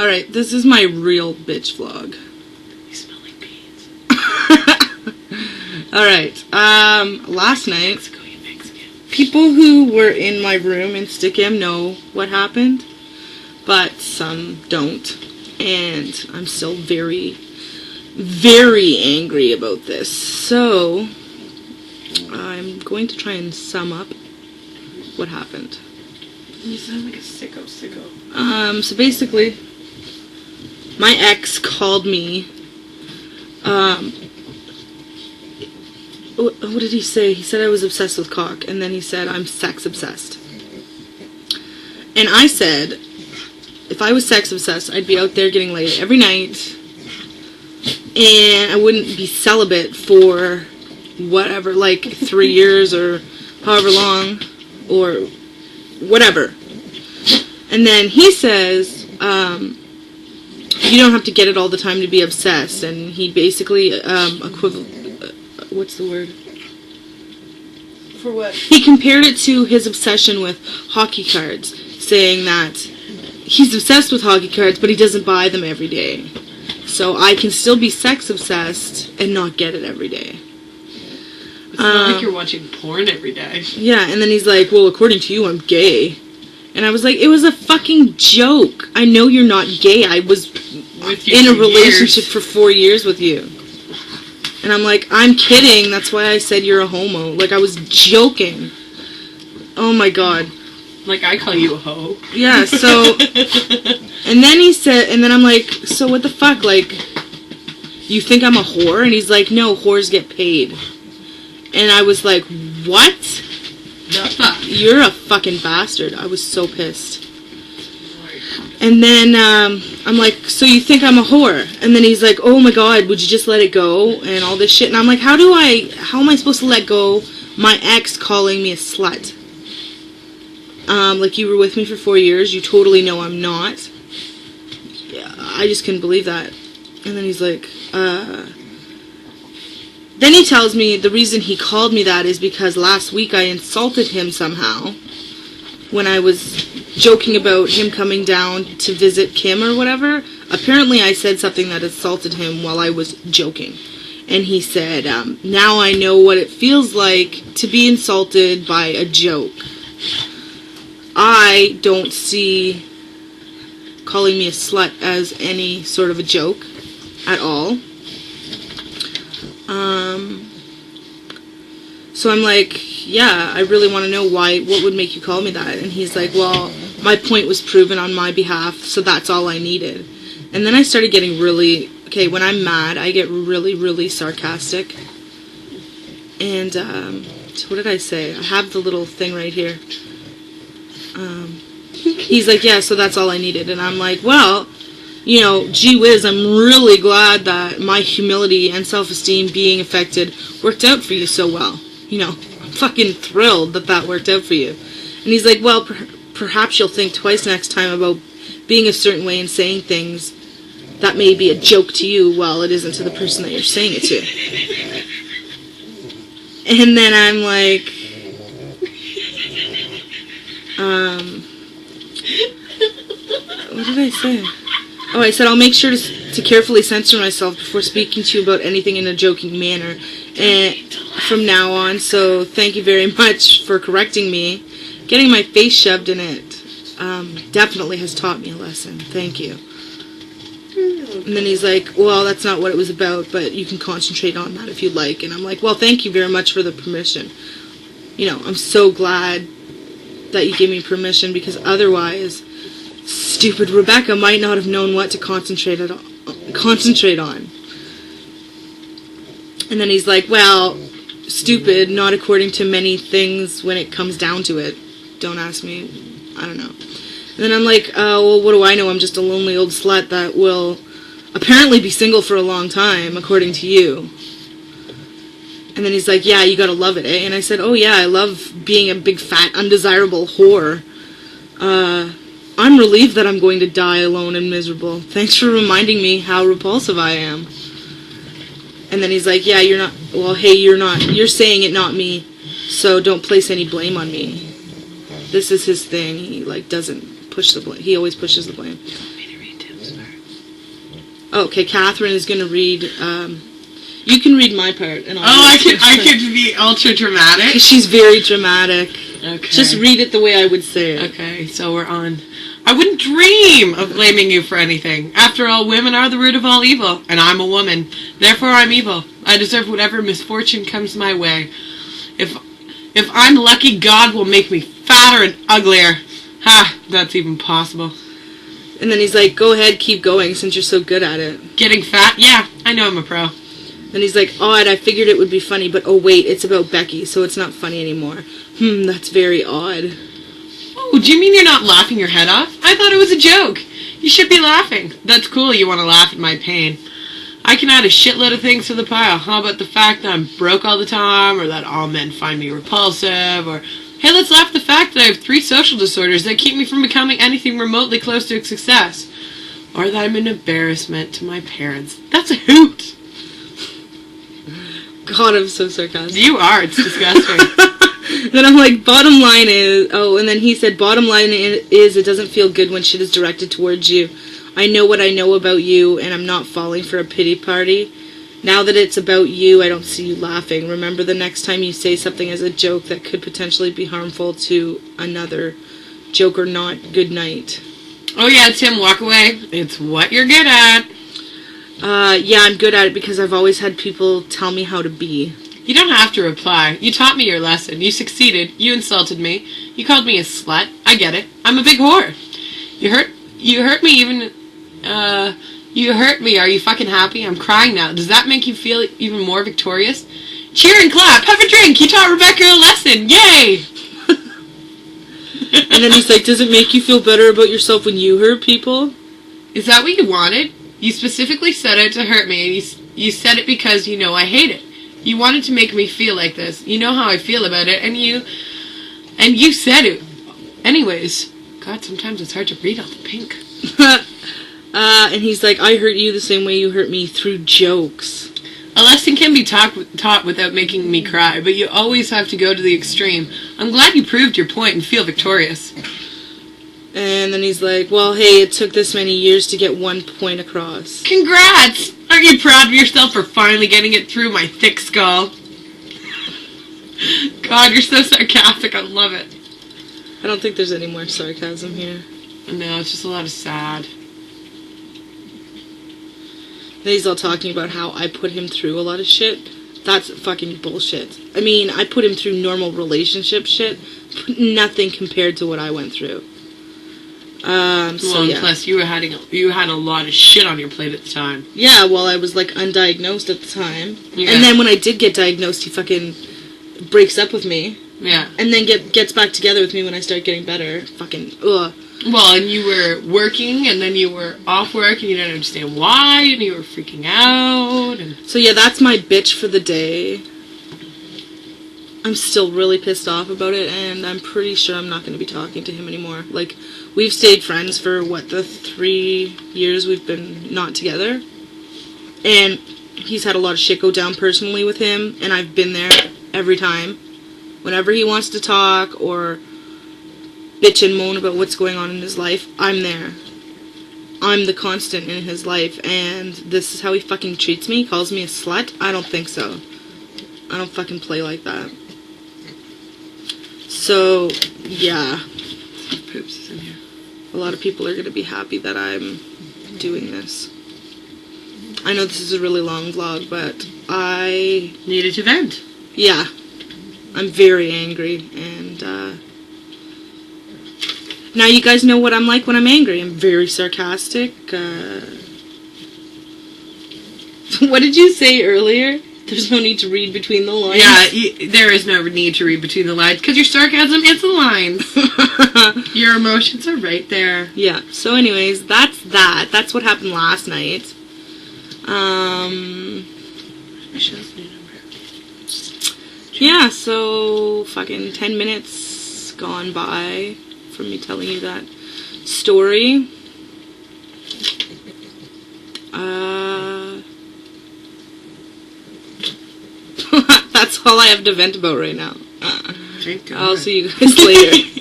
Alright, this is my real bitch vlog. You smell like beans. Alright, last night, Mexico, you Mexican. people who were in my room in Stickham know what happened, but some don't. And I'm still very, very angry about this. So, I'm going to try and sum up what happened. You sound like a sicko. So basically, my ex called me, what did he say? He said I was obsessed with cock, and then he said I'm sex obsessed. And I said, if I was sex obsessed, I'd be out there getting laid every night, and I wouldn't be celibate for whatever, like 3 years or however long, or whatever. And then he says, you don't have to get it all the time to be obsessed. And he basically, what's the word? For what? He compared it to his obsession with hockey cards, saying that he's obsessed with hockey cards, but he doesn't buy them every day. So I can still be sex obsessed and not get it every day. It's not like you're watching porn every day. Yeah, and then he's like, well, according to you, I'm gay. And I was like, it was a fucking joke. I know you're not gay. I was With you in a for relationship years. for 4 years with you. And I'm like, I'm kidding. That's why I said you're a homo. Like, I was joking. Oh my god. Like, I call you a hoe. Yeah, so... and then he said... And then I'm like, so what the fuck? Like, you think I'm a whore? And he's like, no, whores get paid. And I was like, what? The fuck? You're a fucking bastard. I was so pissed. And then I'm like, so you think I'm a whore? And then he's like, oh my god, would you just let it go? And all this shit. And I'm like, how am I supposed to let go my ex calling me a slut? Like, you were with me for 4 years. You totally know I'm not. Yeah, I just couldn't believe that. And then he's like, Then he tells me the reason he called me that is because last week I insulted him somehow when I was joking about him coming down to visit Kim or whatever. Apparently I said something that insulted him while I was joking. And he said, now I know what it feels like to be insulted by a joke. I don't see calling me a slut as any sort of a joke at all. So I'm like, yeah, I really want to know what would make you call me that? And he's like, well, my point was proven on my behalf, so that's all I needed. And then I started getting really, okay, when I'm mad, I get really, really sarcastic. And, so what did I say? I have the little thing right here. He's like, yeah, so that's all I needed. And I'm like, well, you know, gee whiz, I'm really glad that my humility and self-esteem being affected worked out for you so well. You know, I'm fucking thrilled that worked out for you. And he's like, well, perhaps you'll think twice next time about being a certain way and saying things that may be a joke to you while it isn't to the person that you're saying it to. And then I'm like, what did I say? Oh, I said, I'll make sure to carefully censor myself before speaking to you about anything in a joking manner and from now on, so thank you very much for correcting me. Getting my face shoved in it definitely has taught me a lesson. Thank you. And then he's like, well, that's not what it was about, but you can concentrate on that if you'd like. And I'm like, well, thank you very much for the permission. You know, I'm so glad that you gave me permission, because otherwise stupid Rebecca might not have known what to concentrate on. And then he's like, well, stupid, not according to many things when it comes down to it. Don't ask me. I don't know. And then I'm like, well, what do I know? I'm just a lonely old slut that will apparently be single for a long time, according to you. And then he's like, yeah, you gotta love it, eh? And I said, oh yeah, I love being a big, fat, undesirable whore. I'm relieved that I'm going to die alone and miserable. Thanks for reminding me how repulsive I am. And then he's like, yeah, you're not, well, hey, you're saying it, not me, so don't place any blame on me. This is his thing. He, like, doesn't push the blame. He always pushes the blame. You want me to read Tim's part? Okay, Catherine is going to read. You can read my part, and I could be ultra dramatic. She's very dramatic. Okay. Just read it the way I would say it. Okay, so we're on. I wouldn't dream of blaming you for anything. After all, women are the root of all evil, and I'm a woman. Therefore, I'm evil. I deserve whatever misfortune comes my way. If I'm lucky, God will make me fatter and uglier. Ha, that's even possible. And then he's like, go ahead, keep going, since you're so good at it. Getting fat? Yeah, I know I'm a pro. Then he's like, odd, I figured it would be funny, but oh wait, it's about Becky, so it's not funny anymore. That's very odd. Oh, do you mean you're not laughing your head off? I thought it was a joke. You should be laughing. That's cool, you want to laugh at my pain. I can add a shitload of things to the pile. How about the fact that I'm broke all the time, or that all men find me repulsive, or hey, let's laugh at the fact that I have 3 social disorders that keep me from becoming anything remotely close to success. Or that I'm an embarrassment to my parents. That's a hoot. God, I'm so sarcastic. You are. It's disgusting. Then I'm like, bottom line is... Oh, and then he said, bottom line is it doesn't feel good when shit is directed towards you. I know what I know about you, and I'm not falling for a pity party. Now that it's about you, I don't see you laughing. Remember the next time you say something as a joke that could potentially be harmful to another. Joke or not, good night. Oh yeah, Tim, walk away. It's what you're good at. Yeah, I'm good at it because I've always had people tell me how to be. You don't have to reply. You taught me your lesson. You succeeded. You insulted me. You called me a slut. I get it. I'm a big whore. You hurt me even... You hurt me. Are you fucking happy? I'm crying now. Does that make you feel even more victorious? Cheer and clap. Have a drink. You taught Rebecca a lesson. Yay! And then he's like, does it make you feel better about yourself when you hurt people? Is that what you wanted? You specifically set out to hurt me, and you said it because you know I hate it. You wanted to make me feel like this. You know how I feel about it, and you said it. Anyways, God, sometimes it's hard to read all the pink. And he's like, I hurt you the same way you hurt me, through jokes. A lesson can be taught without making me cry, but you always have to go to the extreme. I'm glad you proved your point and feel victorious. And then he's like, well, hey, it took this many years to get one point across. Congrats! Aren't you proud of yourself for finally getting it through my thick skull? God, you're so sarcastic. I love it. I don't think there's any more sarcasm here. No, it's just a lot of sad. Then he's all talking about how I put him through a lot of shit. That's fucking bullshit. I mean, I put him through normal relationship shit, but nothing compared to what I went through. So yeah. Plus you had a lot of shit on your plate at the time. Yeah, well, I was like undiagnosed at the time, yeah. And then when I did get diagnosed, he fucking breaks up with me. Yeah. And then gets back together with me when I start getting better. Fucking ugh. Well, and you were working, and then you were off work, and you didn't understand why, and you were freaking out. And so yeah, that's my bitch for the day. I'm still really pissed off about it, and I'm pretty sure I'm not going to be talking to him anymore. Like, we've stayed friends for, the 3 years we've been not together. And he's had a lot of shit go down personally with him, and I've been there every time. Whenever he wants to talk or bitch and moan about what's going on in his life, I'm there. I'm the constant in his life, and this is how he fucking treats me? He calls me a slut? I don't think so. I don't fucking play like that. So, yeah. Poops is in here. A lot of people are going to be happy that I'm doing this. I know this is a really long vlog, but I... needed to vent. Yeah. I'm very angry, and, now you guys know what I'm like when I'm angry. I'm very sarcastic. What did you say earlier? There's no need to read between the lines. Yeah, there is no need to read between the lines, because your sarcasm is the lines. Your emotions are right there. Yeah, so anyways, that's that. That's what happened last night. Michelle's new number. Yeah, so fucking 10 minutes gone by from me telling you that story. That's all I have to vent about right now. Thank God. I'll see you guys later.